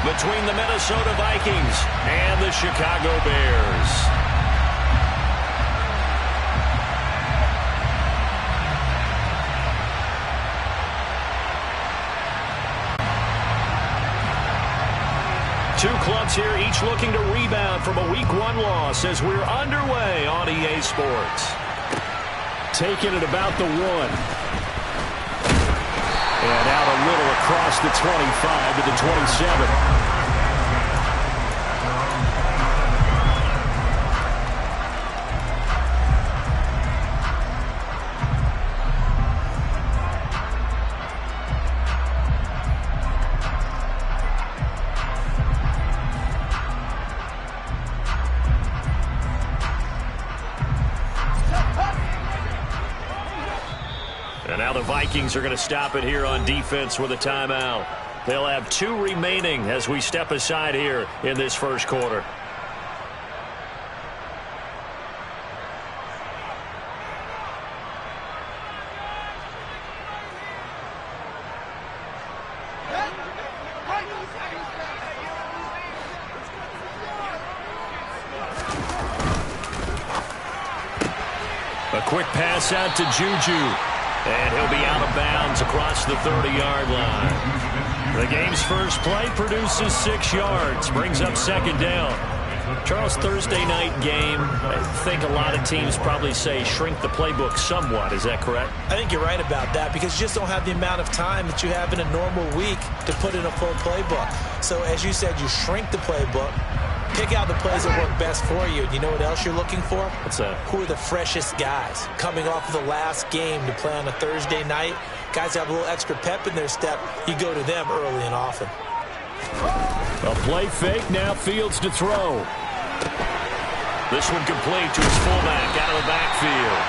between the Minnesota Vikings and the Chicago Bears. Two clubs here, each looking to rebound from a Week 1 loss as we're underway on EA Sports. Taking it about the 1. And out a little across the 25 to the 27. And now the Vikings are going to stop it here on defense with a timeout. They'll have 2 remaining as we step aside here in this first quarter. A quick pass out to Juju. And he'll be out of bounds across the 30-yard line. The game's first play produces 6 yards, brings up second down. Charles, Thursday night game, I think a lot of teams probably say shrink the playbook somewhat. Is that correct? I think you're right about that because you just don't have the amount of time that you have in a normal week to put in a full playbook. So as you said, you shrink the playbook. Pick out the plays that work best for you. You know what else you're looking for? What's that? Who are the freshest guys coming off of the last game to play on a Thursday night? Guys have a little extra pep in their step. You go to them early and often. A play fake. Now Fields to throw. This one complete to his fullback out of the backfield.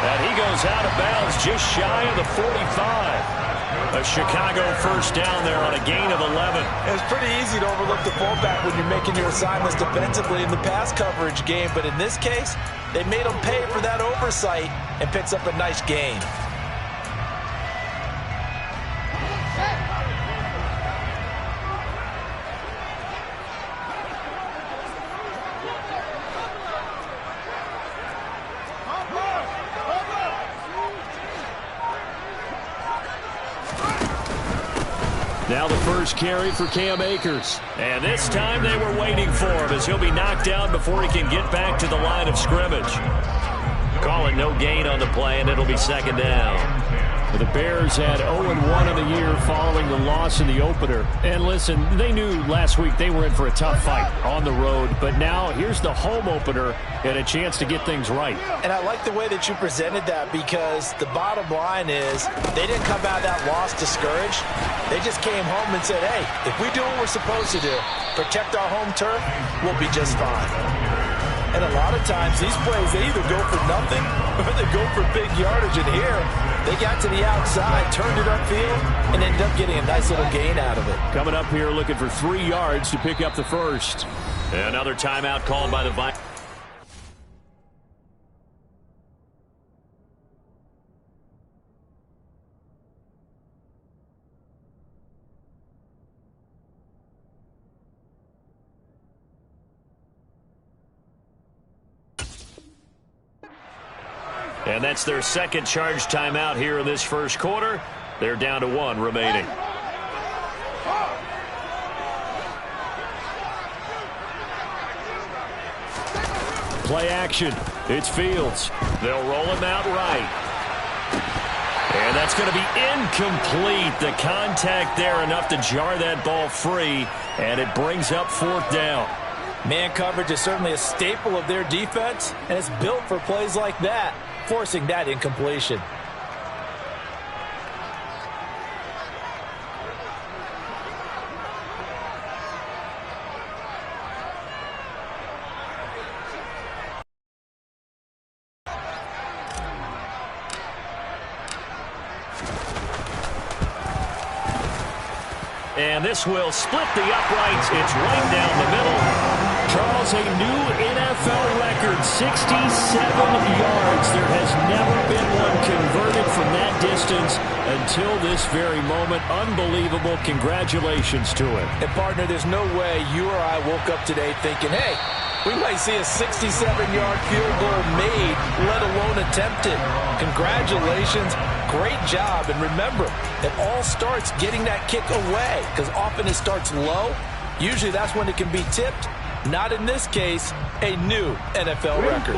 And he goes out of bounds just shy of the 45. A Chicago first down there on a gain of 11. It's pretty easy to overlook the fullback when you're making your assignments defensively in the pass coverage game. But in this case, they made him pay for that oversight and picks up a nice gain. Now the first carry for Cam Akers. And this time they were waiting for him as he'll be knocked down before he can get back to the line of scrimmage. Call it no gain on the play, and it'll be second down. The Bears had 0-1 in the year following the loss in the opener. And listen, they knew last week they were in for a tough fight on the road. But now here's the home opener and a chance to get things right. And I like the way that you presented that because the bottom line is they didn't come out of that loss discouraged. They just came home and said, hey, if we do what we're supposed to do, protect our home turf, we'll be just fine. And a lot of times these plays, they either go for nothing or they go for big yardage. And here, they got to the outside, turned it upfield, and ended up getting a nice little gain out of it. Coming up here looking for 3 yards to pick up the first. Another timeout called by the Vikings. And that's their second charge timeout here in this first quarter. They're down to 1 remaining. Play action. It's Fields. They'll roll him out right. And that's going to be incomplete. The contact there enough to jar that ball free. And it brings up 4th down. Man coverage is certainly a staple of their defense, and it's built for plays like that, forcing that incompletion. And this will split the uprights. It's right down the middle. Charles, a new NFL record, 67 yards. There has never been one converted from that distance until this very moment. Unbelievable. Congratulations to him. And, partner, there's no way you or I woke up today thinking, hey, we might see a 67-yard field goal made, let alone attempted. Congratulations. Great job. And remember, it all starts getting that kick away, because often it starts low. Usually that's when it can be tipped. Not in this case, a new NFL record.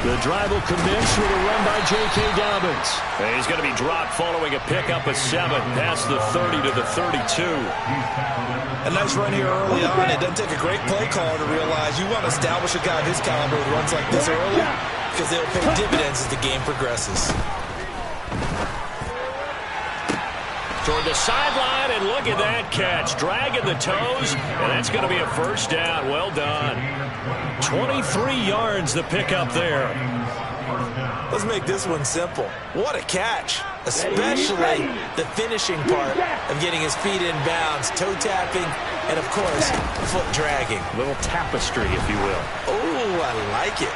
The drive will commence with a run by J.K. Dobbins. And he's going to be dropped following a pickup of 7 past the 30 to the 32. A nice run here early on. It doesn't take a great play caller to realize you want to establish a guy of his caliber with runs like this early, because they'll pay dividends as the game progresses. Toward the sideline, and look at that catch. Dragging the toes, and that's going to be a first down. Well done. 23 yards the pickup there. Let's make this one simple. What a catch, especially the finishing part of getting his feet in bounds, toe tapping, and, of course, foot dragging. A little tapestry, if you will. Oh, I like it.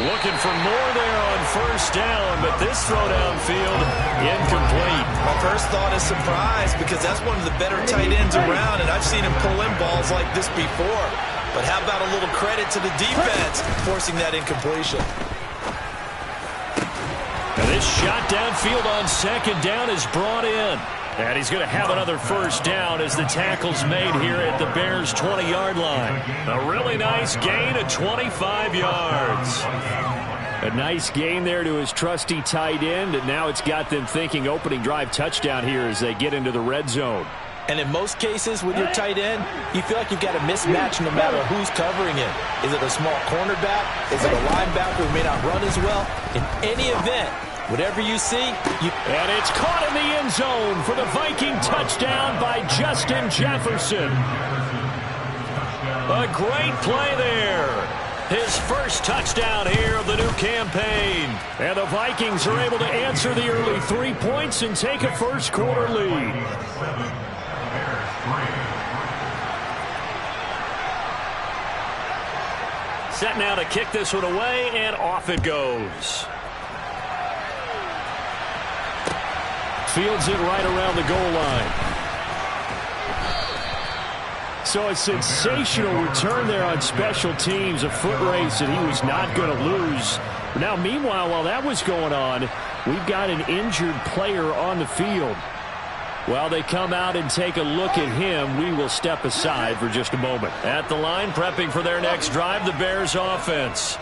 Looking for more there on first down, but this throw downfield incomplete. My first thought is surprise, because that's one of the better tight ends around, and I've seen him pull in balls like this before. But how about a little credit to the defense forcing that incompletion? And this shot downfield on second down is brought in. And he's going to have another first down as the tackle's made here at the Bears' 20-yard line. A really nice gain of 25 yards. A nice gain there to his trusty tight end, and now it's got them thinking opening drive touchdown here as they get into the red zone. And in most cases with your tight end, you feel like you've got a mismatch no matter who's covering it. Is it a small cornerback? Is it a linebacker who may not run as well? In any event, whatever you see, And it's caught in the end zone for the Viking touchdown by Justin Jefferson. A great play there. His first touchdown here of the new campaign. And the Vikings are able to answer the early 3 points and take a first quarter lead. Set now to kick this one away, and off it goes. Fields it right around the goal line. So a sensational return there on special teams, a foot race that he was not going to lose. Now, meanwhile, while that was going on, we've got an injured player on the field. While they come out and take a look at him, we will step aside for just a moment. At the line, prepping for their next drive, the Bears offense.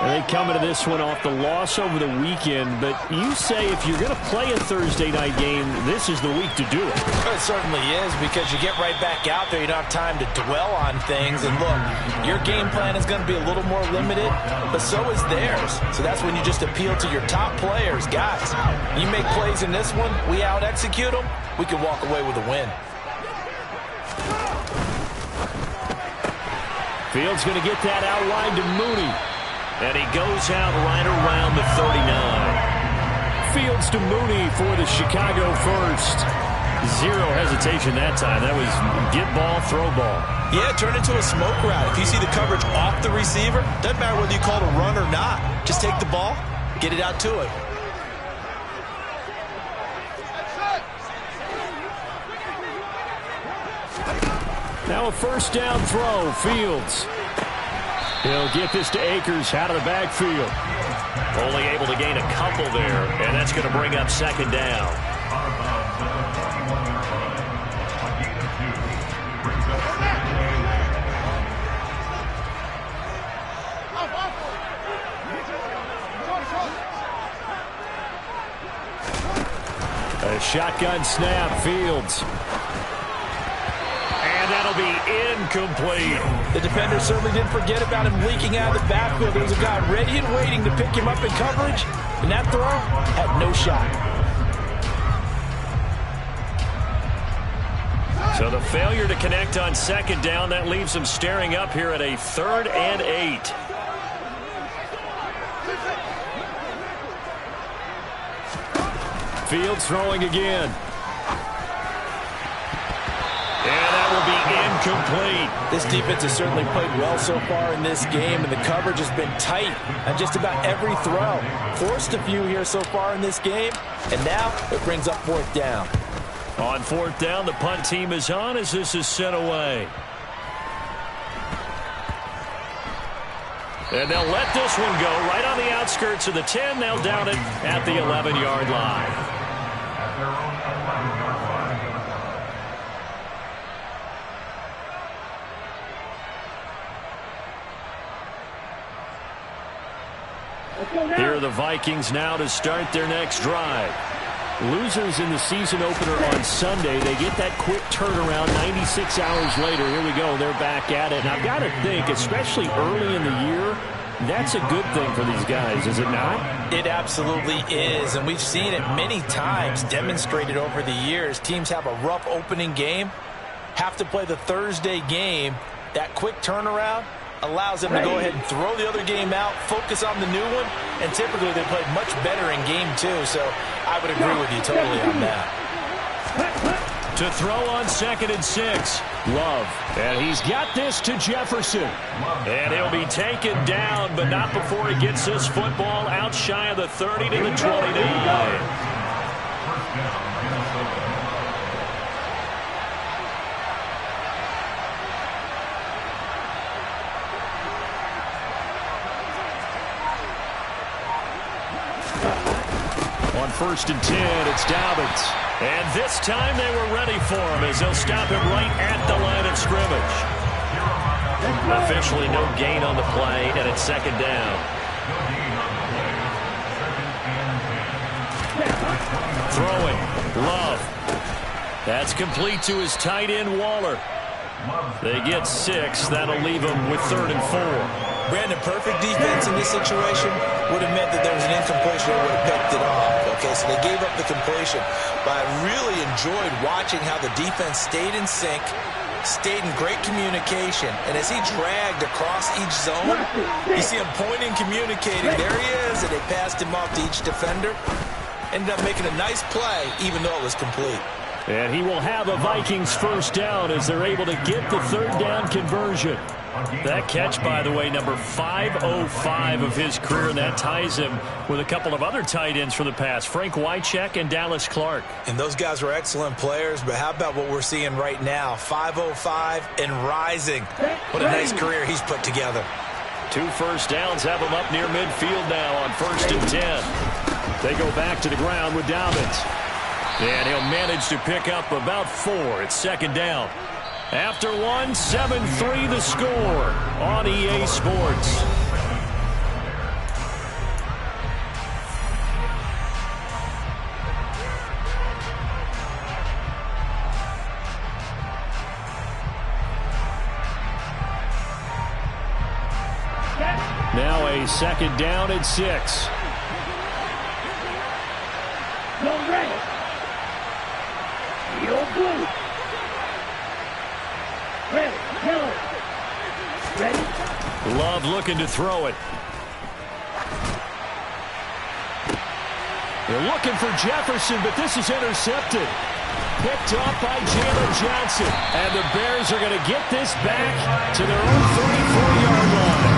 And they come into this one off the loss over the weekend. But you say if you're going to play a Thursday night game, this is the week to do it. it certainly is, because you get right back out there. You don't have time to dwell on things. And look, your game plan is going to be a little more limited, but so is theirs. So that's when you just appeal to your top players. Guys, you make plays in this one, we out-execute them, we can walk away with a win. Fields going to get that out wide to Mooney. And he goes out right around the 39. Fields to Mooney for the Chicago first. Zero hesitation that time. That was get ball, throw ball. Yeah, turn into a smoke route. If you see the coverage off the receiver, doesn't matter whether you call it a run or not. Just take the ball, get it out to him. Now a first down throw, Fields. He'll get this to Akers out of the backfield. Only able to gain a couple there, and that's going to bring up second down. A shotgun snap, Fields. And that'll be incomplete. The defender certainly didn't forget about him leaking out of the backfield. There was a guy ready and waiting to pick him up in coverage, and that throw had no shot. So the failure to connect on second down, that leaves them staring up here at a 3rd and 8. Fields throwing again. And that will be incomplete. This defense has certainly played well so far in this game, and the coverage has been tight on just about every throw. Forced a few here so far in this game, and now it brings up fourth down. On fourth down, the punt team is on as this is sent away. And they'll let this one go right on the outskirts of the 10. They'll down it at the 11-yard line. Here are the Vikings now to start their next drive. Losers in the season opener on Sunday. They get that quick turnaround 96 hours later. Here we go. They're back at it. And I've got to think, especially early in the year, that's a good thing for these guys, is it not? It absolutely is, and we've seen it many times demonstrated over the years. Teams have a rough opening game, have to play the Thursday game. That quick turnaround allows them to go ahead and throw the other game out, focus on the new one, and typically they play much better in game two, so I would agree with you totally on that. To throw on 2nd and 6. Love. And he's got this to Jefferson. And he'll be taken down, but not before he gets this football out shy of the 30 to the 29. On 1st and 10, it's Dobbins. And this time they were ready for him as they'll stop him right at the line of scrimmage. Officially no gain on the play, and it's 2nd down. Throwing, Love. That's complete to his tight end, Waller. They get 6. That'll leave them with 3rd and 4. Brandon, perfect defense in this situation would have meant that there was an incompletion and would have picked it off. Okay, so they gave up the completion. But I really enjoyed watching how the defense stayed in sync, stayed in great communication. And as he dragged across each zone, you see him pointing, communicating. There he is, and they passed him off to each defender. Ended up making a nice play, even though it was complete. And he will have a Vikings first down as they're able to get the 3rd down conversion. That catch, by the way, number 505 of his career, and that ties him with a couple of other tight ends from the past, Frank Wycheck and Dallas Clark. And those guys were excellent players, but how about what we're seeing right now? 505 and rising. What a nice career he's put together. 2 first downs have him up near midfield now on 1st and 10. They go back to the ground with Dobbins. And he'll manage to pick up about 4. It's 2nd down. After 1, 7-3 the score on EA Sports. Now a 2nd down at 6. Love looking to throw it. They're looking for Jefferson, but this is intercepted. Picked up by Jalen Johnson. And the Bears are going to get this back to their own 34-yard line.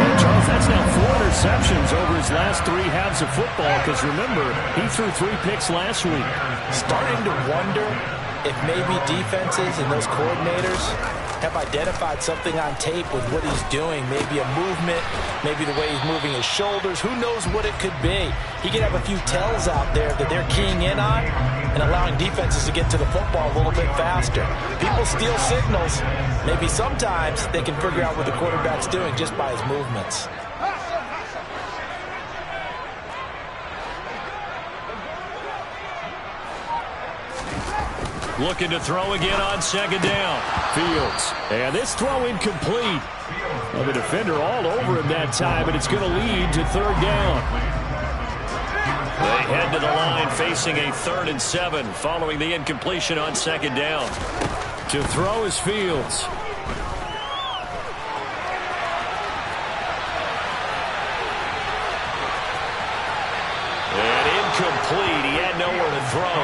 And Charles, that's now 4 interceptions over his last 3 halves of football, because remember, he threw 3 picks last week. Starting to wonder if maybe defenses and those coordinators have identified something on tape with what he's doing. Maybe a movement, maybe the way he's moving his shoulders. Who knows what it could be? He could have a few tells out there that they're keying in on and allowing defenses to get to the football a little bit faster. People steal signals. Maybe sometimes they can figure out what the quarterback's doing just by his movements. Looking to throw again on 2nd down. Fields. And this throw incomplete. Well, the defender all over him that time, and it's going to lead to 3rd down. They head to the line facing a 3rd and 7 following the incompletion on 2nd down. To throw is Fields. And incomplete. He had nowhere to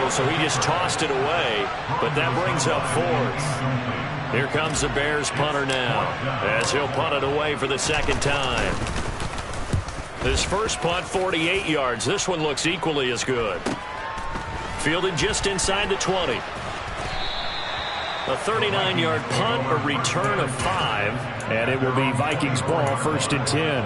tackle, so he just tossed it away. But that brings up fourth. Here comes the Bears punter now, as he'll punt it away for the second time. His first punt, 48 yards. This one looks equally as good. Fielded just inside the 20. A 39-yard punt, a return of 5. And it will be Vikings ball, 1st and 10.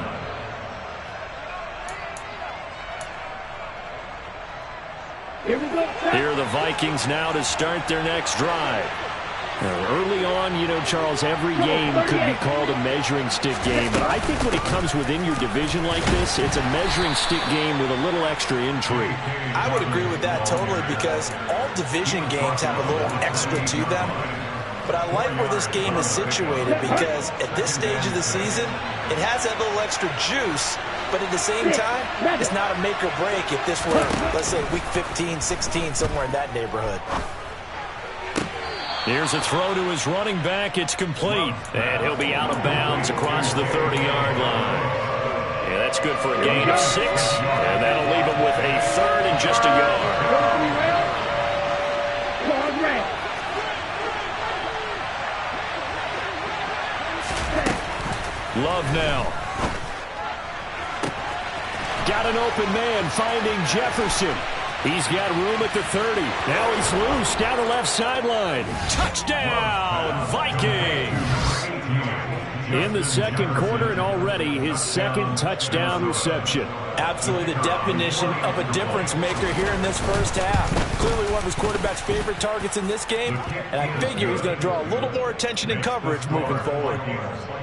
Here are the Vikings now to start their next drive. Early on, you know, Charles, every game could be called a measuring stick game. But I think when it comes within your division like this, it's a measuring stick game with a little extra intrigue. I would agree with that totally, because all division games have a little extra to them. But I like where this game is situated, because at this stage of the season, it has that little extra juice. But at the same time, it's not a make or break if this were, let's say, week 15, 16, somewhere in that neighborhood. Here's a throw to his running back. It's complete. And he'll be out of bounds across the 30-yard line. Yeah, that's good for a gain of 6. And that'll leave him with a 3rd and just a yard. Love now. Got an open man, finding Jefferson. He's got room at the 30. Now he's loose down the left sideline. Touchdown, Vikings! In the second quarter, and already his second touchdown reception. Absolutely the definition of a difference maker here in this first half. Clearly one of his quarterback's favorite targets in this game, and I figure he's going to draw a little more attention and coverage moving forward.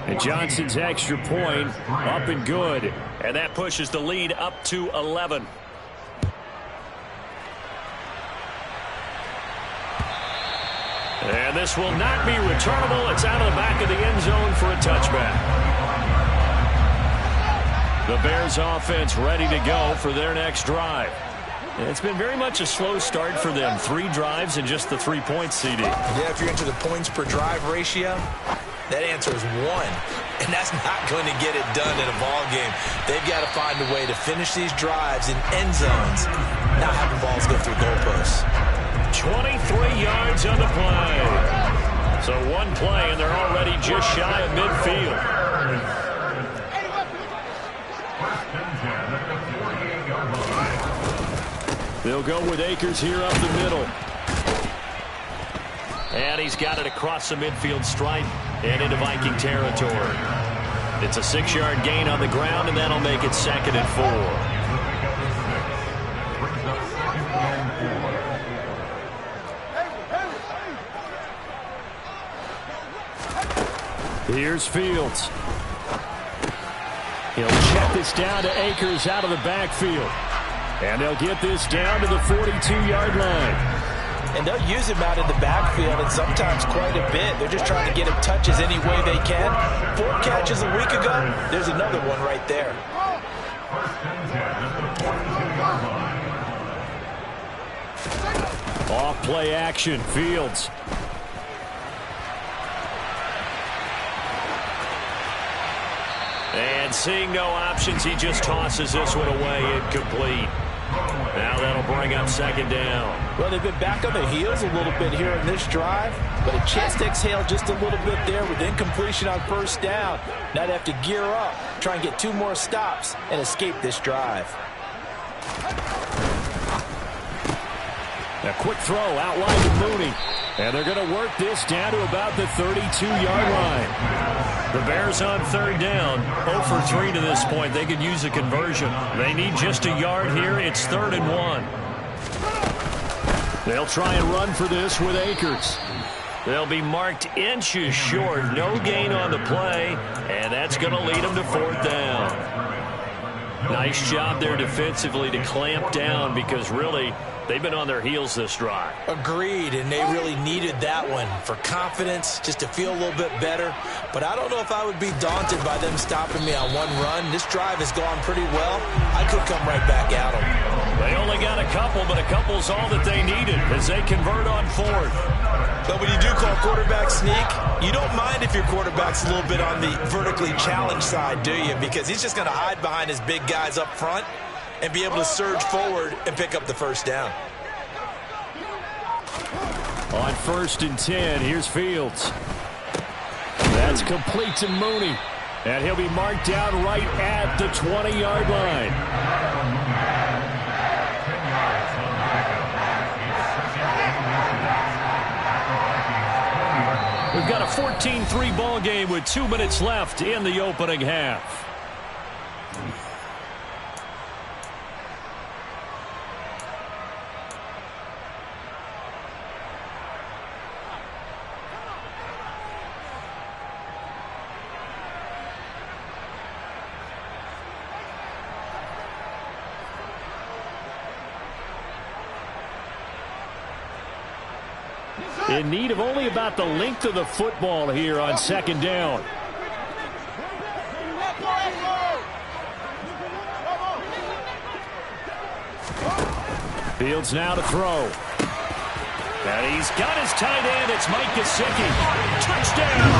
And Johnson's extra point up and good. And that pushes the lead up to 11. And this will not be returnable. It's out of the back of the end zone for a touchback. The Bears offense ready to go for their next drive. And it's been very much a slow start for them. 3 drives and just the 3 points, CD. Yeah, if you're into the points per drive ratio, that answer is 1. And that's not going to get it done in a ball game. They've got to find a way to finish these drives in end zones, not having balls go through goalposts. 23 yards on the play. So one play, and they're already just shy of midfield. They'll go with Akers here up the middle. And he's got it across the midfield stripe and into Viking territory. It's a 6-yard gain on the ground, and that'll make it 2nd and 4. Here's Fields. He'll check this down to Akers out of the backfield. And they'll get this down to the 42-yard line. And they'll use him out in the backfield, and sometimes quite a bit. They're just trying to get him touches any way they can. 4 catches a week ago. There's another one right there. Off play action. Fields. And seeing no options, he just tosses this one away, incomplete. Now that'll bring up 2nd down. Well, they've been back on their heels a little bit here in this drive, but a chance to exhale just a little bit there with incompletion on 1st down. Now they have to gear up, try and get 2 more stops, and escape this drive. A quick throw out wide to Mooney. And they're going to work this down to about the 32-yard line. The Bears on 3rd down. 0 for 3 to this point. They could use a conversion. They need just a yard here. It's 3rd and 1. They'll try and run for this with Akers. They'll be marked inches short. No gain on the play. And that's going to lead them to 4th down. Nice job there defensively to clamp down, because really they've been on their heels this drive. Agreed, and they really needed that one for confidence, just to feel a little bit better. But I don't know if I would be daunted by them stopping me on one run. This drive has gone pretty well. I could come right back at them. They only got a couple, but a couple's all that they needed as they convert on 4th. But when you do call quarterback sneak, you don't mind if your quarterback's a little bit on the vertically challenged side, do you? Because he's just going to hide behind his big guys up front and be able to surge forward and pick up the 1st down. On 1st and 10, here's Fields. That's complete to Mooney. And he'll be marked down right at the 20-yard line. We've got a 14-3 ball game with 2 minutes left in the opening half. In need of only about the length of the football here on 2nd down. Fields now to throw. And he's got his tight end. It's Mike Gesicki. Touchdown!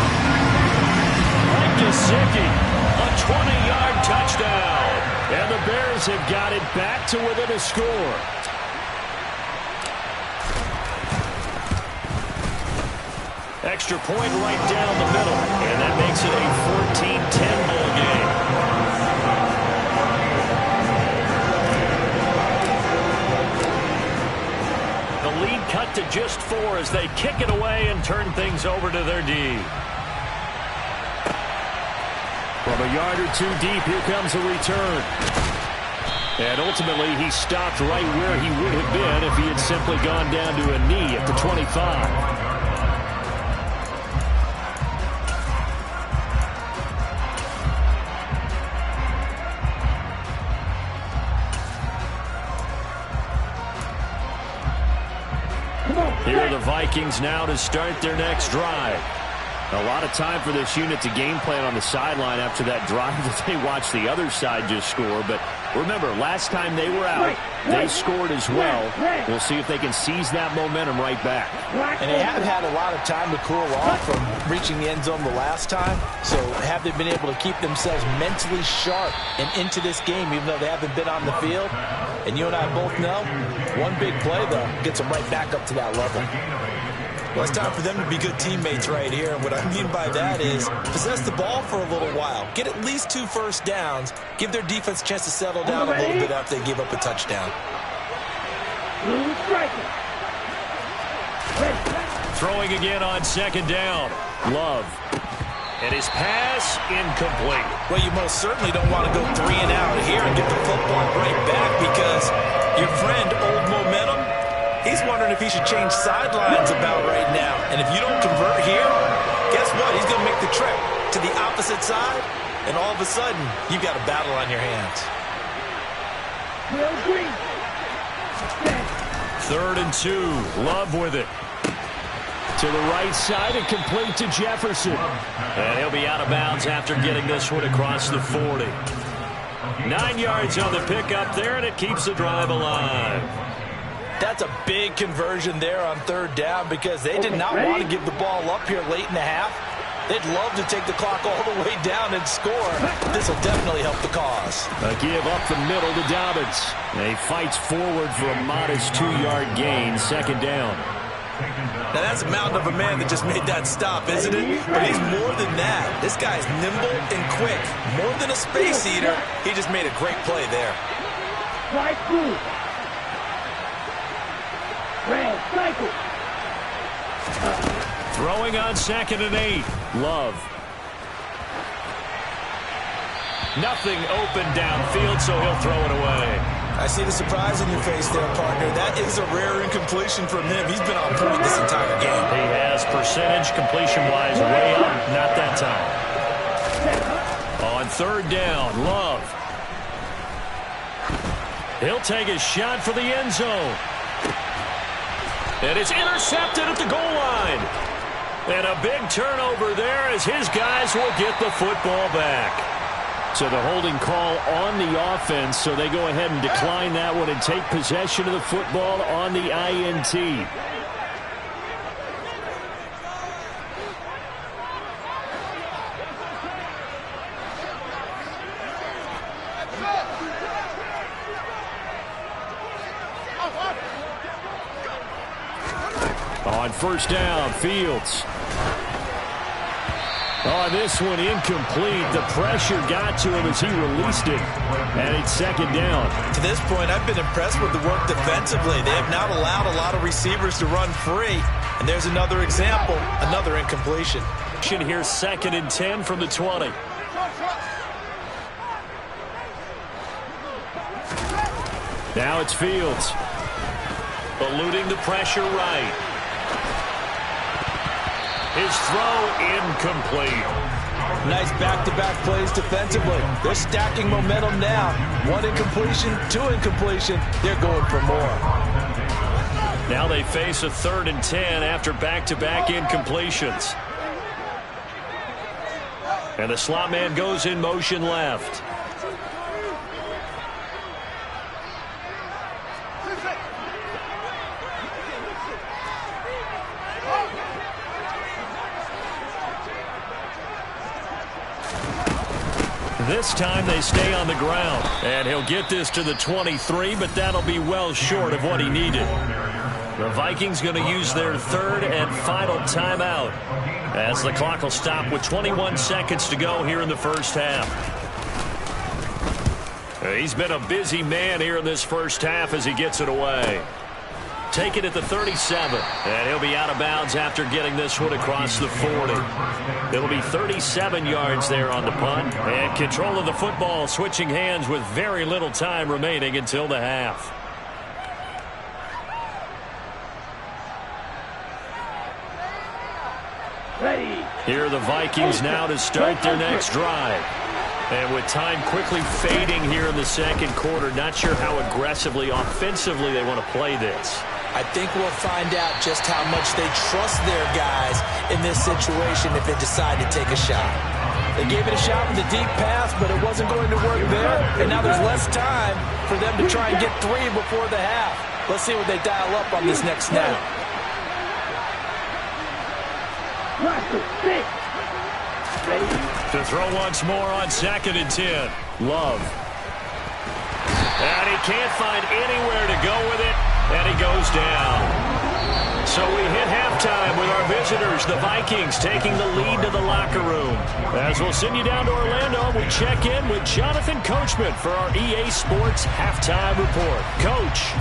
Mike Gesicki, a 20-yard touchdown. And the Bears have got it back to within a score. Extra point right down the middle, and that makes it a 14-10 ball game. The lead cut to just 4 as they kick it away and turn things over to their D. From a yard or 2 deep, here comes a return. And ultimately, he stopped right where he would have been if he had simply gone down to a knee at the 25. Here are the Vikings now to start their next drive. A lot of time for this unit to game plan on the sideline after that drive that they watched the other side just score. But remember, last time they were out, they scored as well. We'll see if they can seize that momentum right back. And they have had a lot of time to cool off from reaching the end zone the last time. So have they been able to keep themselves mentally sharp and into this game, even though they haven't been on the field? And you and I both know, one big play, though, gets them right back up to that level. Well, it's time for them to be good teammates right here. And what I mean by that is possess the ball for a little while. Get at least 2 first downs. Give their defense a chance to settle down a little bit after they give up a touchdown. Throwing again on 2nd down. Love. And his pass incomplete. Well, you most certainly don't want to go 3 and out here and get the football right back because your friend, Old Momentum, he's wondering if he should change sidelines about right now. And if you don't convert here, guess what? He's going to make the trip to the opposite side, and all of a sudden, you've got a battle on your hands. 3rd and 2. Love with it. To the right side and complete to Jefferson. And he'll be out of bounds after getting this one across the 40. 9 yards on the pickup there, and it keeps the drive alive. That's a big conversion there on 3rd down because they did not want to give the ball up here late in the half. They'd love to take the clock all the way down and score. This will definitely help the cause. A give up the middle to Dobbins. And he fights forward for a modest 2-yard gain, 2nd down. Now, that's a mountain of a man that just made that stop, isn't it? But he's more than that. This guy's nimble and quick. More than a space eater, he just made a great play there. Throwing on 2nd and 8. Love. Nothing open downfield, so he'll throw it away. I see the surprise in your face there, partner. That is a rare incompletion from him. He's been on point this entire game. He has percentage completion-wise way up. Not that time. On 3rd down, Love. He'll take a shot for the end zone. And it's intercepted at the goal line. And a big turnover there as his guys will get the football back. So the holding call on the offense, so they go ahead and decline that one and take possession of the football on the INT. On first down, Fields. Oh, this one incomplete. The pressure got to him as he released it. And it's second down. To this point, I've been impressed with the work defensively. They have not allowed a lot of receivers to run free. And there's another example, another incompletion. Here's 2nd and 10 from the 20. Now it's Fields. Eluding the pressure right. His throw incomplete. Nice back-to-back plays defensively. They're stacking momentum now. 1 incompletion, 2 incompletion. They're going for more. Now they face a 3rd and 10 after back-to-back incompletions. And the slot man goes in motion left. This time they stay on the ground. And he'll get this to the 23, but that'll be well short of what he needed. The Vikings going to use their 3rd and final timeout as the clock will stop with 21 seconds to go here in the first half. He's been a busy man here in this first half as he gets it away. Take it at the 37, and he'll be out of bounds after getting this one across the 40. It'll be 37 yards there on the punt, and control of the football switching hands with very little time remaining until the half. Here are the Vikings now to start their next drive. And with time quickly fading here in the second quarter, not sure how aggressively, offensively they want to play this. I think we'll find out just how much they trust their guys in this situation if they decide to take a shot. They gave it a shot with a deep pass, but it wasn't going to work there. And now there's less time for them to try and get 3 before the half. Let's see what they dial up on this next snap. To throw once more on 2nd and 10. Love. And he can't find anywhere to go with it. And he goes down. So we hit halftime with our visitors, the Vikings, taking the lead to the locker room. As we'll send you down to Orlando, we check in with Jonathan Coachman for our EA Sports Halftime Report. Coach.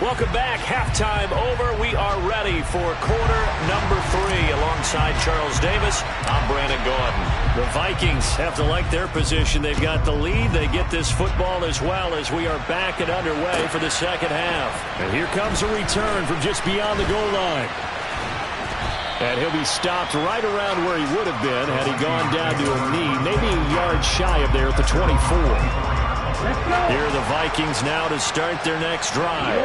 Welcome back. Halftime over. We are ready for quarter number 3. Alongside Charles Davis, I'm Brandon Gordon. The Vikings have to like their position. They've got the lead. They get this football as well as we are back and underway for the second half. And here comes a return from just beyond the goal line. And he'll be stopped right around where he would have been had he gone down to a knee, maybe a yard shy of there at the 24. Here are the Vikings now to start their next drive.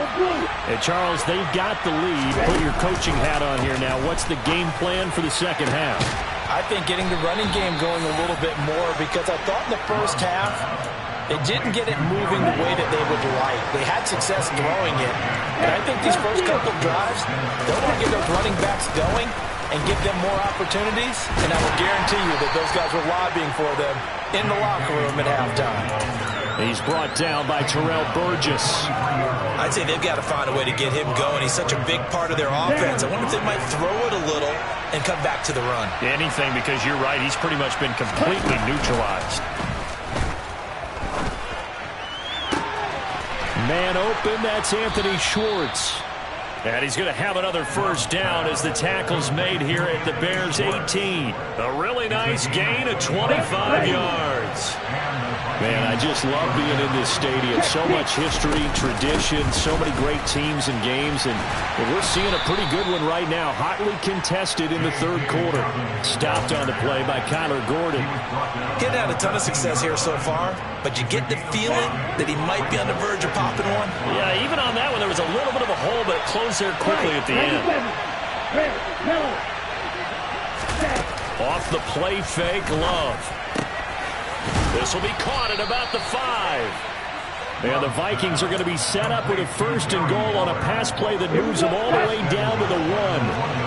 And Charles, they've got the lead. Put your coaching hat on here now. What's the game plan for the second half? I think getting the running game going a little bit more, because I thought in the first half they didn't get it moving the way that they would like. They had success throwing it. And I think these first couple drives, they want to get those running backs going and give them more opportunities. And I will guarantee you that those guys were lobbying for them in the locker room at halftime. He's brought down by Terrell Burgess. I'd say they've got to find a way to get him going. He's such a big part of their offense. I wonder if they might throw it a little and come back to the run. Anything, because you're right. He's pretty much been completely neutralized. Man open, that's Anthony Schwartz. And he's going to have another first down as the tackle's made here at the Bears' 18. A really nice gain of 25 yards. Man, I just love being in this stadium. So much history, tradition, so many great teams and games. And we're seeing a pretty good one right now. Hotly contested in the third quarter. Stopped on the play by Kyler Gordon. He's had a ton of success here so far, but you get the feeling that he might be on the verge of popping one. Yeah, even on that one, there was a little bit of a hole, but it closed there quickly at the end. Off the play fake, Love. This will be caught at about the 5. And the Vikings are going to be set up with a first and goal on a pass play that moves them all the way down to the 1.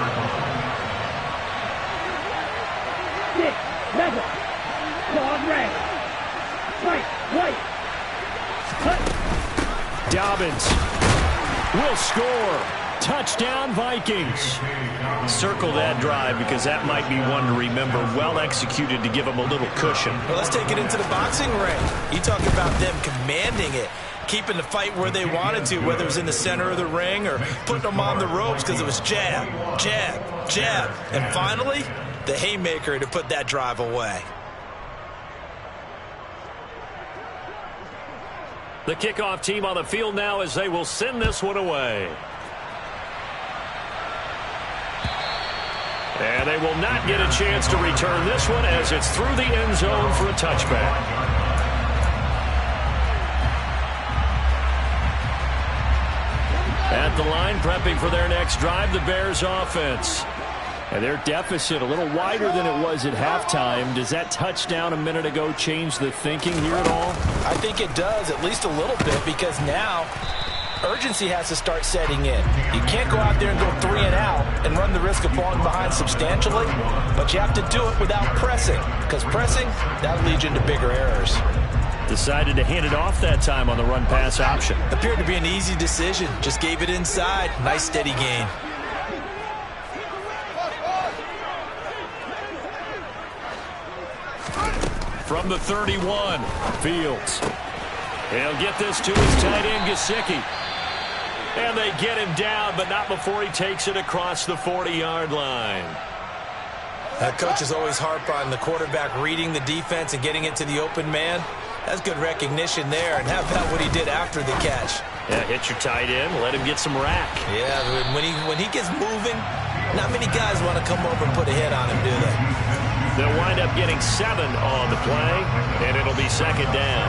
Dobbins will score. Touchdown, Vikings. Circle that drive because that might be one to remember. Well executed to give them a little cushion. Well, let's take it into the boxing ring. You talk about them commanding it, keeping the fight where they wanted to, whether it was in the center of the ring or putting them on the ropes because it was jab, jab, jab. And finally, the haymaker to put that drive away. The kickoff team on the field now as they will send this one away. And they will not get a chance to return this one as it's through the end zone for a touchback. At the line, prepping for their next drive, the Bears offense. And their deficit a little wider than it was at halftime. Does that touchdown a minute ago change the thinking here at all? I think it does, at least a little bit, because now urgency has to start setting in. You can't go out there and go 3 and out and run the risk of falling behind substantially, but you have to do it without pressing, because pressing, that leads you into bigger errors. Decided to hand it off that time on the run-pass option. Appeared to be an easy decision. Just gave it inside. Nice steady gain. From the 31, Fields. He'll get this to his tight end, Gesicki. And they get him down, but not before he takes it across the 40-yard line. Coaches always harp on the quarterback reading the defense and getting it to the open man. That's good recognition there. And how about what he did after the catch? Yeah, hit your tight end, let him get some rack. Yeah, when he gets moving, not many guys want to come over and put a hit on him, do they? They'll wind up getting 7 on the play, and it'll be second down.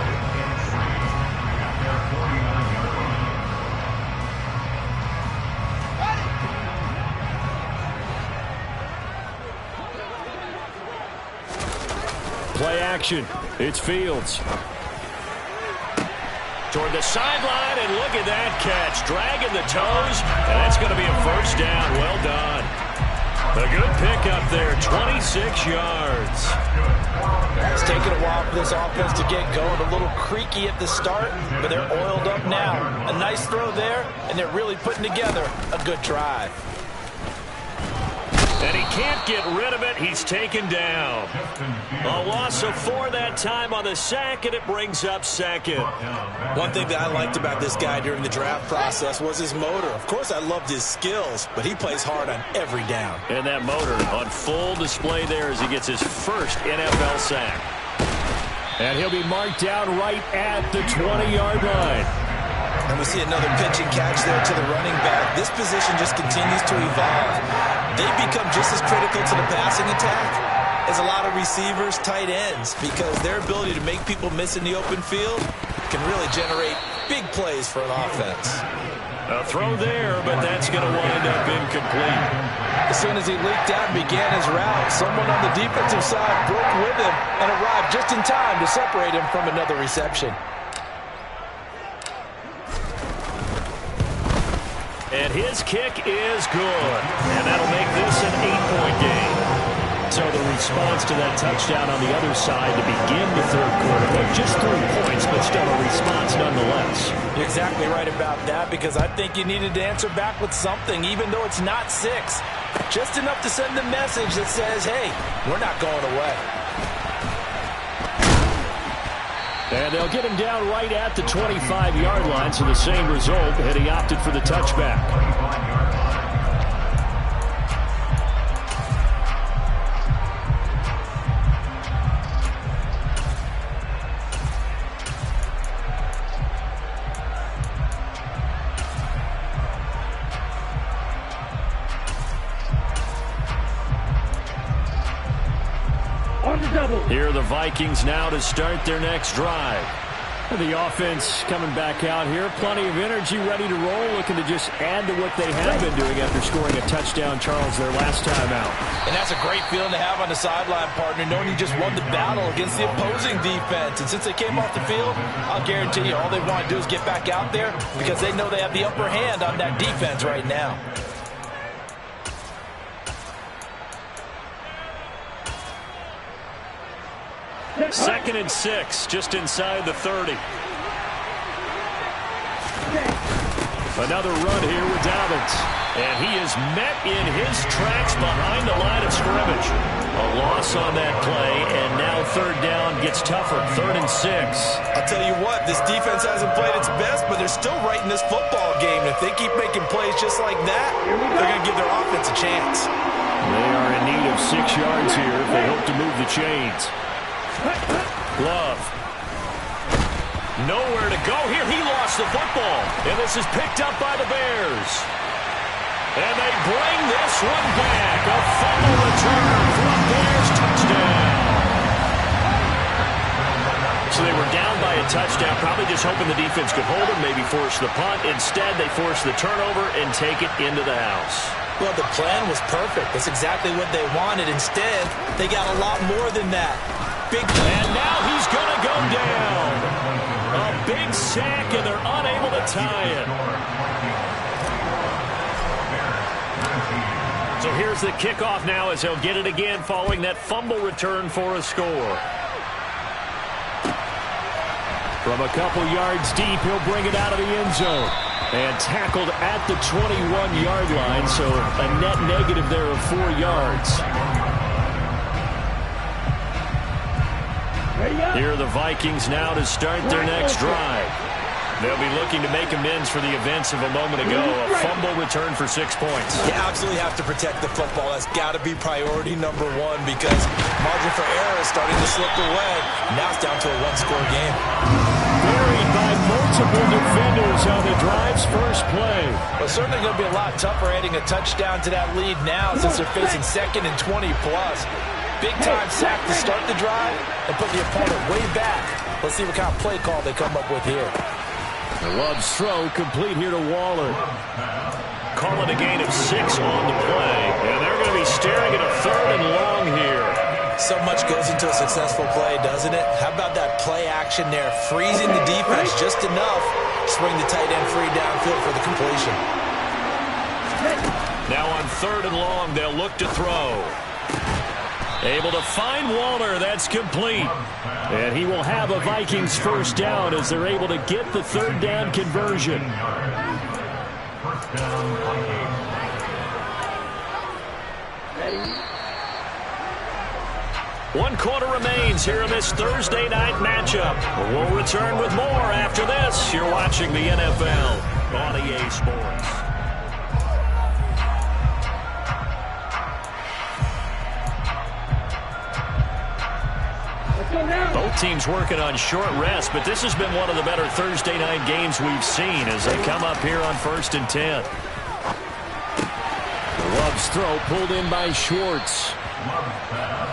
Play action. It's Fields. Toward the sideline, and look at that catch. Dragging the toes, and that's going to be a first down. Well done. A good pickup there, 26 yards. It's taken a while for this offense to get going. A little creaky at the start, but they're oiled up now. A nice throw there, and they're really putting together a good drive. And he can't get rid of it. He's taken down. A loss of 4 that time on the sack, and it brings up second. One thing that I liked about this guy during the draft process was his motor. Of course, I loved his skills, but he plays hard on every down. And that motor on full display there as he gets his first NFL sack. And he'll be marked down right at the 20-yard line. And we see another pitch and catch there to the running back. This position just continues to evolve. They become just as critical to the passing attack as a lot of receivers, tight ends, because their ability to make people miss in the open field can really generate big plays for an offense. A throw there, but that's going to wind up incomplete. As soon as he leaked out and began his route, someone on the defensive side broke with him and arrived just in time to separate him from another reception. And his kick is good. And that'll make this an 8-point game. So the response to that touchdown on the other side to begin the third quarter, well, just 3 points, but still a response nonetheless. You're exactly right about that, because I think you needed to answer back with something, even though it's not 6. Just enough to send a message that says, hey, we're not going away. And they'll get him down right at the 25-yard line, so the same result, and he opted for the touchback. Here are the Vikings now to start their next drive. The offense coming back out here. Plenty of energy, ready to roll, looking to just add to what they have been doing after scoring a touchdown, Charles, their last time out. And that's a great feeling to have on the sideline, partner, knowing you just won the battle against the opposing defense. And since they came off the field, I'll guarantee you all they want to do is get back out there because they know they have the upper hand on that defense right now. Second and 6, just inside the 30. Another run here with Dobbins. And he is met in his tracks behind the line of scrimmage. A loss on that play, and now third down gets tougher. 3rd and 6. I'll tell you what, this defense hasn't played its best, but they're still right in this football game. If they keep making plays just like that, they're going to give their offense a chance. They are in need of 6 yards here if they hope to move the chains. Love. Nowhere to go here. He lost the football. And this is picked up by the Bears. And they bring this one back. A fumble return for a Bears touchdown. So they were down by a touchdown, probably just hoping the defense could hold them, maybe force the punt. Instead, they force the turnover and take it into the house. Well, the plan was perfect. That's exactly what they wanted. Instead, they got a lot more than that. And now he's going to go down. A big sack, and they're unable to tie it. So here's the kickoff now as they'll get it again following that fumble return for a score. From a couple yards deep, he'll bring it out of the end zone. And tackled at the 21-yard line, so a net negative there of 4 yards. Here are the Vikings now to start their next drive. They'll be looking to make amends for the events of a moment ago. A fumble return for 6 points. You absolutely have to protect the football. That's got to be priority number one because margin for error is starting to slip away. Now it's down to a one-score game. Buried by multiple defenders on the drive's first play. Well, it's certainly going to be a lot tougher adding a touchdown to that lead now since they're facing 2nd and 20-plus. Big-time sack to start the drive and put the opponent way back. Let's see what kind of play call they come up with here. Love's throw complete here to Waller. Call it a gain of 6 on the play. And they're going to be staring at a 3rd and long here. So much goes into a successful play, doesn't it? How about that play action there? Freezing the defense just enough. Swing the tight end free downfield for the completion. Now on 3rd and long, they'll look to throw. Able to find Waller. That's complete. And he will have a Vikings first down as they're able to get the 3rd down conversion. One quarter remains here in this Thursday night matchup. We'll return with more after this. You're watching the NFL on EA Sports. Both teams working on short rest, but this has been one of the better Thursday night games we've seen as they come up here on 1st and 10. Love's throw pulled in by Schwartz.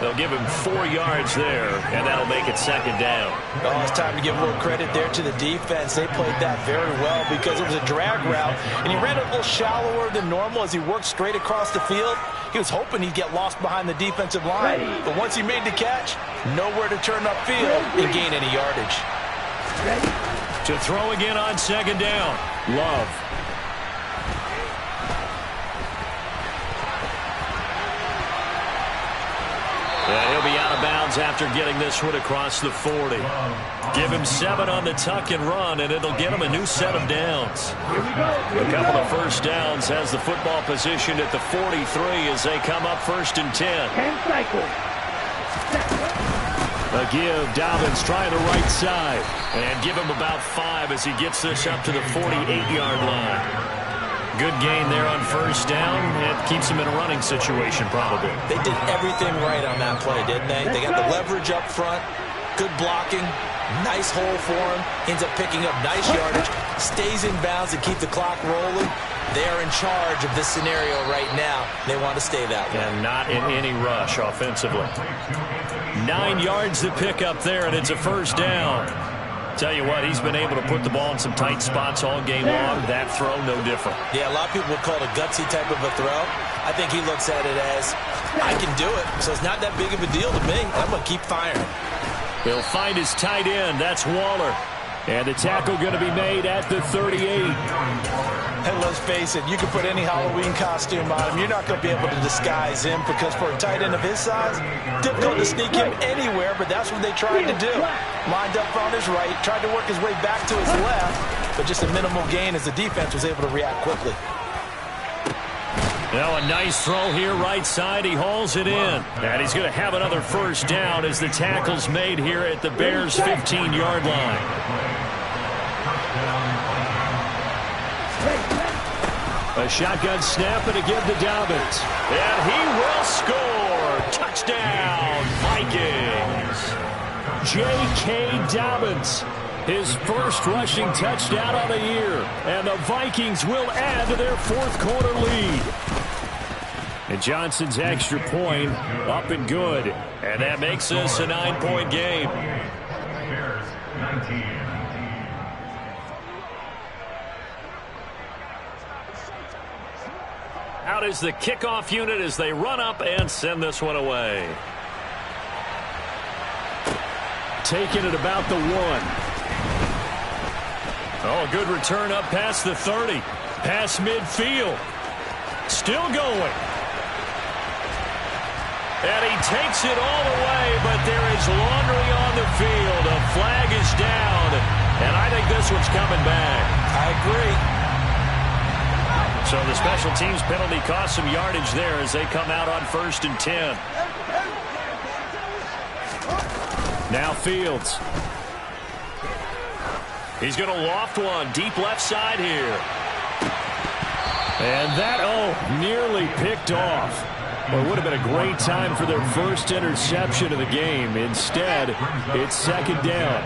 They'll give him 4 yards there, and that'll make it 2nd down. Oh, it's time to give a little credit there to the defense. They played that very well because it was a drag route, and he ran a little shallower than normal as he worked straight across the field. He was hoping he'd get lost behind the defensive line, but once he made the catch, nowhere to turn upfield and gain any yardage. To throw again on 2nd down. Love. And he'll be out of bounds after getting this one across the 40. Give him 7 on the tuck and run, and it'll get him a new set of downs. A couple of first downs has the football positioned at the 43 as they come up 1st and 10. A give, Dobbins trying the right side. And give him about 5 as he gets this up to the 48-yard line. Good gain there on 1st down. It keeps him in a running situation, probably. They did everything right on that play, didn't they? They got the leverage up front, good blocking, nice hole for him, ends up picking up nice yardage, stays in bounds and keep the clock rolling. They are in charge of this scenario right now. They want to stay that way. And not in any rush offensively. 9 yards to pick up there, and it's a 1st down. Tell you what, he's been able to put the ball in some tight spots all game long. That throw, no different. Yeah, a lot of people would call it a gutsy type of a throw. I think he looks at it as, I can do it, so it's not that big of a deal to me. I'm going to keep firing. He'll find his tight end. That's Waller. And the tackle going to be made at the 38. And let's face it, you can put any Halloween costume on him. You're not going to be able to disguise him because for a tight end of his size, difficult to sneak him anywhere, but that's what they tried to do. Lined up on his right, tried to work his way back to his left, but just a minimal gain as the defense was able to react quickly. Now a nice throw here right side. He hauls it in. And he's going to have another first down as the tackle's made here at the Bears' 15-yard line. A shotgun snap and a give to Dobbins. And he will score. Touchdown, Vikings. J.K. Dobbins. His first rushing touchdown on the year. And the Vikings will add to their fourth quarter lead. And Johnson's extra point up and good. And that makes this a 9-point game. Out is the kickoff unit as they run up and send this one away. Taking it about the 1. Oh, a good return up past the 30. Past midfield. Still going. And he takes it all the way, but there is laundry on the field. A flag is down, and I think this one's coming back. I agree. So the special teams penalty cost some yardage there as they come out on 1st and 10. Now Fields. He's going to loft one deep left side here. And that, nearly picked off. Well, it would have been a great time for their first interception of the game. Instead, it's 2nd down.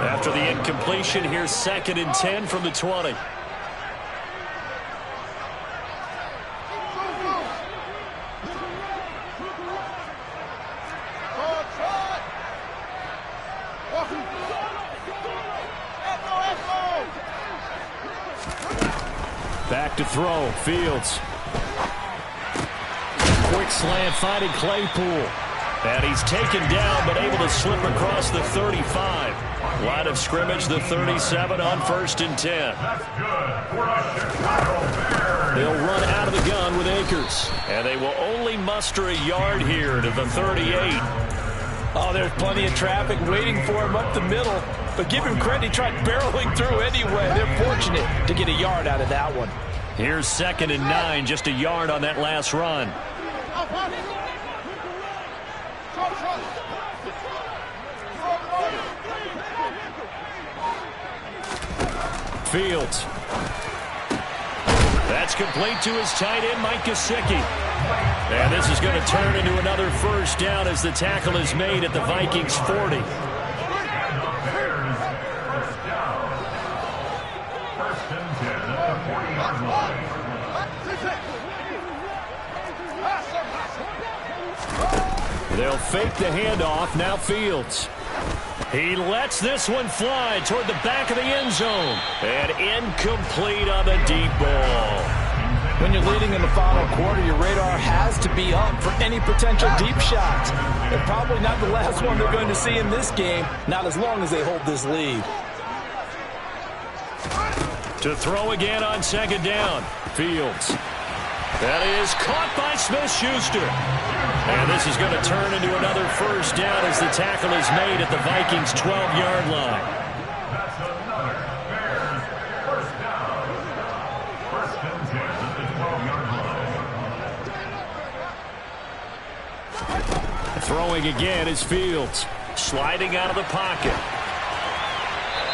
After the incompletion, here's 2nd and 10 from the 20. Back to throw. Fields. Quick slant finding Claypool. And he's taken down but able to slip across the 35. Line of scrimmage, the 37 on 1st and 10. They'll run out of the gun with Akers. And they will only muster a yard here to the 38. Oh, there's plenty of traffic waiting for him up the middle. But give him credit, he tried barreling through anyway. They're fortunate to get a yard out of that one. Here's 2nd and 9, just a yard on that last run. Fields. That's complete to his tight end, Mike Gesicki. And this is going to turn into another first down as the tackle is made at the Vikings 40. They'll fake the handoff. Now Fields. He lets this one fly toward the back of the end zone. And incomplete on the deep ball. When you're leading in the final quarter, your radar has to be up for any potential deep shots. They're probably not the last one they're going to see in this game, not as long as they hold this lead. To throw again on 2nd down. Fields. That is caught by Smith-Schuster. And this is going to turn into another first down as the tackle is made at the Vikings' 12-yard line. That's another Bears first down. 1st and 10 at the 12-yard line. Throwing again is Fields. Sliding out of the pocket.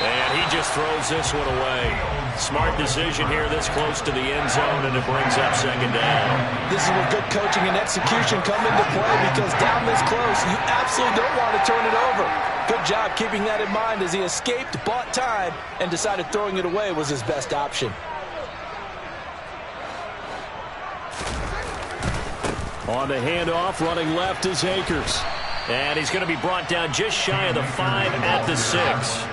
And he just throws this one away. Smart decision here this close to the end zone, and it brings up 2nd down. This is where good coaching and execution come into play, because down this close, you absolutely don't want to turn it over. Good job keeping that in mind as he escaped, bought time, and decided throwing it away was his best option. On the handoff, running left is Akers. And he's going to be brought down just shy of the 5 at the 6.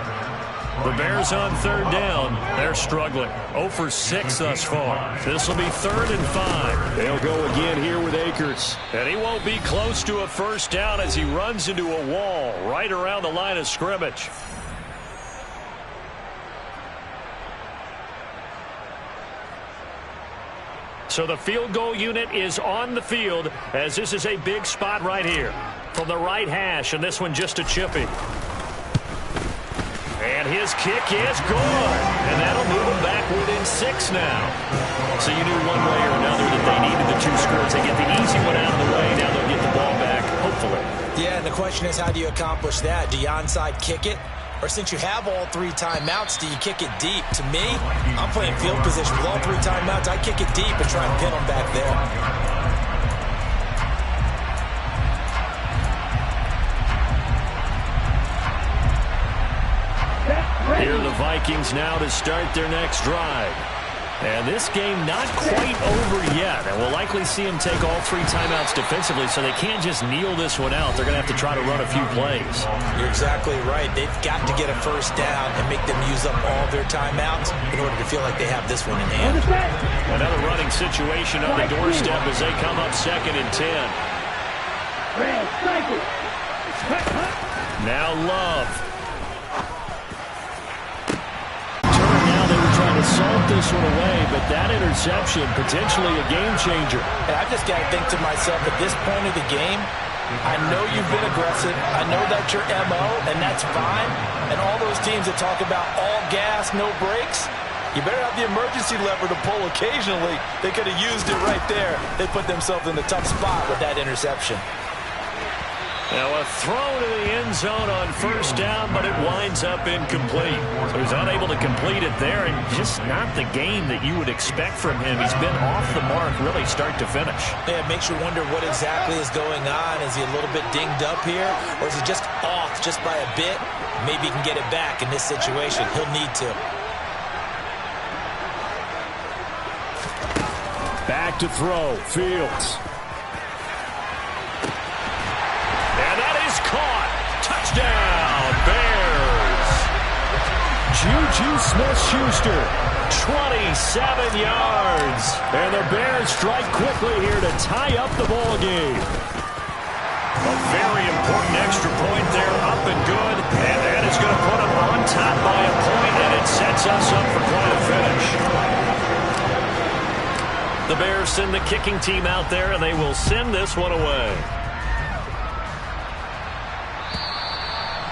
The Bears on 3rd down. They're struggling. 0 for 6 thus far. This will be 3rd and 5. They'll go again here with Akers. And he won't be close to a first down as he runs into a wall right around the line of scrimmage. So the field goal unit is on the field as this is a big spot right here. From the right hash, and this one just a chippy. And his kick is good. And that'll move them back within 6 now. So you knew one way or another that they needed the 2 scores. They get the easy one out of the way. Now they'll get the ball back, hopefully. Yeah, and the question is, how do you accomplish that? Do you onside kick it? Or since you have all 3 timeouts, do you kick it deep? To me, I'm playing field position with all 3 timeouts. I kick it deep and try and pin them back there. Here are the Vikings now to start their next drive. And this game not quite over yet. And we'll likely see them take all 3 timeouts defensively, so they can't just kneel this one out. They're going to have to try to run a few plays. You're exactly right. They've got to get a first down and make them use up all their timeouts in order to feel like they have this one in hand. Another running situation on the doorstep as they come up 2nd and 10. Now Love. Trying to salt this one away, but that interception, potentially a game changer. And I just got to think to myself, at this point of the game, I know you've been aggressive. I know that's your MO, and that's fine. And all those teams that talk about all gas, no brakes, you better have the emergency lever to pull occasionally. They could have used it right there. They put themselves in a tough spot with that interception. Now a throw to the end zone on 1st down, but it winds up incomplete. So he's unable to complete it there, and just not the game that you would expect from him. He's been off the mark really start to finish. Yeah, it makes you wonder what exactly is going on. Is he a little bit dinged up here, or is he just off just by a bit? Maybe he can get it back in this situation. He'll need to. Back to throw. Fields. Caught. Touchdown, Bears. Juju Smith-Schuster. 27 yards. And the Bears strike quickly here to tie up the ball game. A very important extra point there, up and good. And that is going to put them on top by a point, and it sets us up for quite a finish. The Bears send the kicking team out there, and they will send this one away.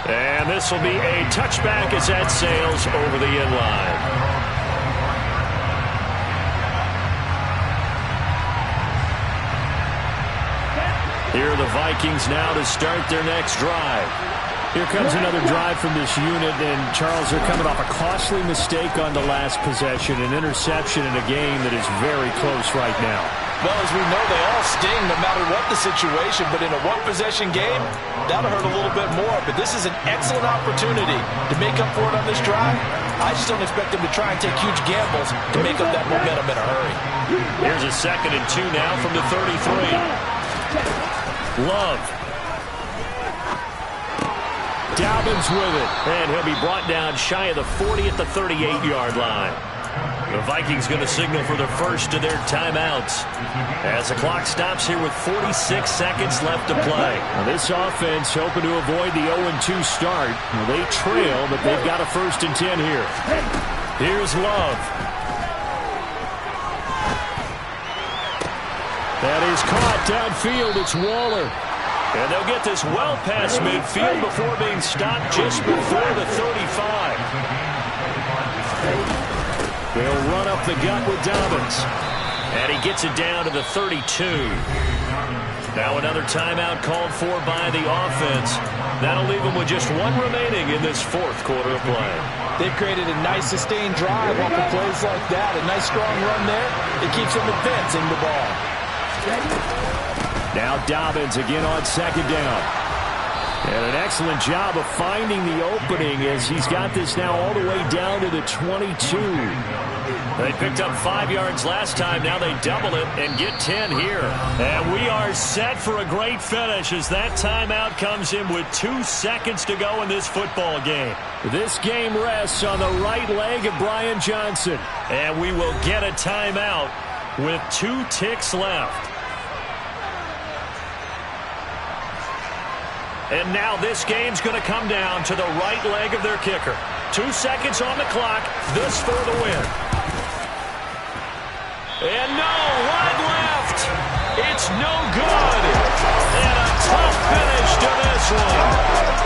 And this will be a touchback as that sails over the end line. Here are the Vikings now to start their next drive. Here comes another drive from this unit, and Charles, they're coming off a costly mistake on the last possession, an interception in a game that is very close right now. Well, as we know, they all sting no matter what the situation, but in a one-possession game, that'll hurt a little bit more. But this is an excellent opportunity to make up for it on this drive. I just don't expect them to try and take huge gambles to make up that momentum in a hurry. Here's a 2nd and 2 now from the 33. Love. Dobbins with it. And he'll be brought down shy of the 40 at the 38-yard line. The Vikings going to signal for the first of their timeouts as the clock stops here with 46 seconds left to play. Well, this offense hoping to avoid the 0-2 start. Well, they trail, but they've got a 1st and 10 here. Here's Love. That is caught downfield. It's Waller. And they'll get this well past midfield before being stopped just before the 35. They'll run up the gut with Dobbins. And he gets it down to the 32. Now another timeout called for by the offense. That'll leave them with just 1 remaining in this 4th quarter of play. They've created a nice sustained drive off of plays like that. A nice strong run there. It keeps them advancing the ball. Now Dobbins again on 2nd down. And an excellent job of finding the opening as he's got this now all the way down to the 22. They picked up 5 yards last time. Now they double it and get 10 here. And we are set for a great finish as that timeout comes in with 2 seconds to go in this football game. This game rests on the right leg of Brian Johnson. And we will get a timeout with 2 ticks left. And now this game's going to come down to the right leg of their kicker. 2 seconds on the clock. This for the win. And no, right left. It's no good. And a tough finish to this one.